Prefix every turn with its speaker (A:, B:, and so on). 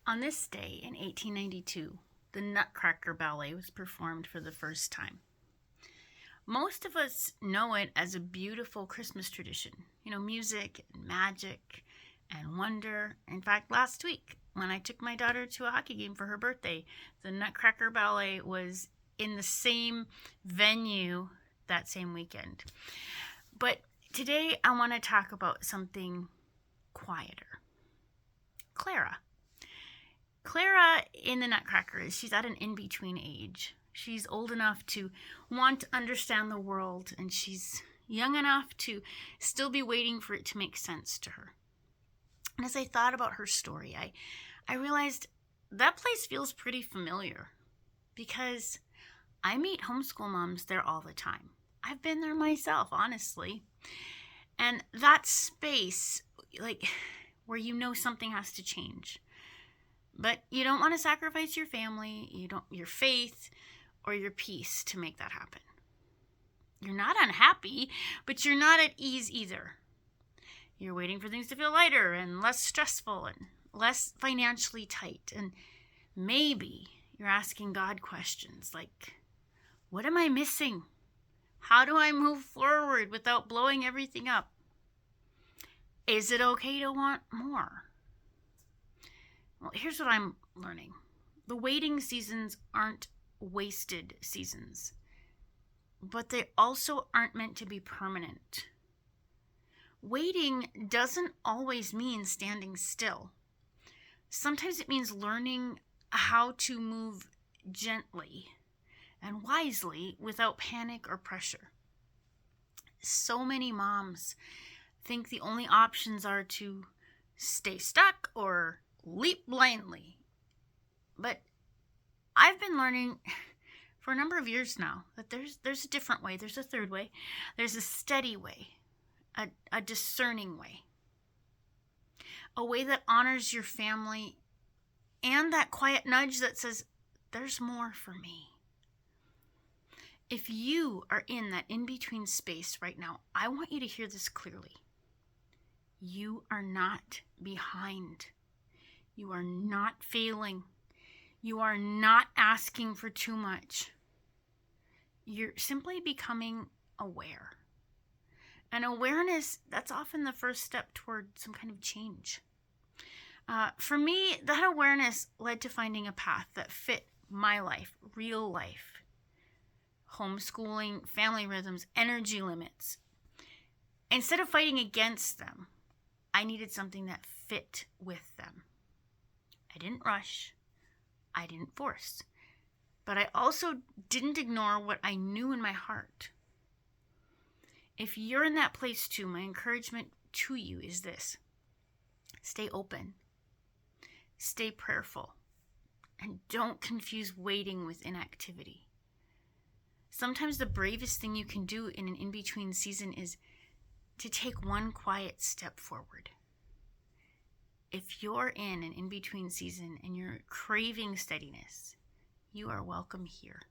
A: On this day in 1892, the Nutcracker ballet was performed for the first time. Most of us know it as a beautiful Christmas tradition, music and magic and wonder. In fact, last week when I took my daughter to a hockey game for her birthday, the Nutcracker ballet was in the same venue that same weekend. But today I want to talk about something quieter. Clara in the Nutcracker, she's at an in-between age. She's old enough to want to understand the world, and she's young enough to still be waiting for it to make sense to her. And as I thought about her story, I realized that place feels pretty familiar because I meet homeschool moms there all the time. I've been there myself, honestly. And that space, where something has to change. But you don't want to sacrifice your family, your faith, or your peace to make that happen. You're not unhappy, but you're not at ease either. You're waiting for things to feel lighter and less stressful and less financially tight. And maybe you're asking God questions like, what am I missing? How do I move forward without blowing everything up? Is it okay to want more? Well, here's what I'm learning. The waiting seasons aren't wasted seasons, but they also aren't meant to be permanent. Waiting doesn't always mean standing still. Sometimes it means learning how to move gently and wisely without panic or pressure. So many moms think the only options are to stay stuck or leap blindly. But I've been learning for a number of years now that there's a different way. There's a third way. There's a steady way, a discerning way, a way that honors your family and that quiet nudge that says, there's more for me. If you are in that in-between space right now, I want you to hear this clearly. You are not behind. You are not failing. You are not asking for too much. You're simply becoming aware. And awareness, that's often the first step toward some kind of change. For me, that awareness led to finding a path that fit my life, real life. Homeschooling, family rhythms, energy limits. Instead of fighting against them, I needed something that fit with them. I didn't rush. I didn't force. But I also didn't ignore what I knew in my heart. If you're in that place too, my encouragement to you is this. Stay open. Stay prayerful. And don't confuse waiting with inactivity. Sometimes the bravest thing you can do in an in-between season is to take one quiet step forward. If you're in an in-between season and you're craving steadiness, you are welcome here.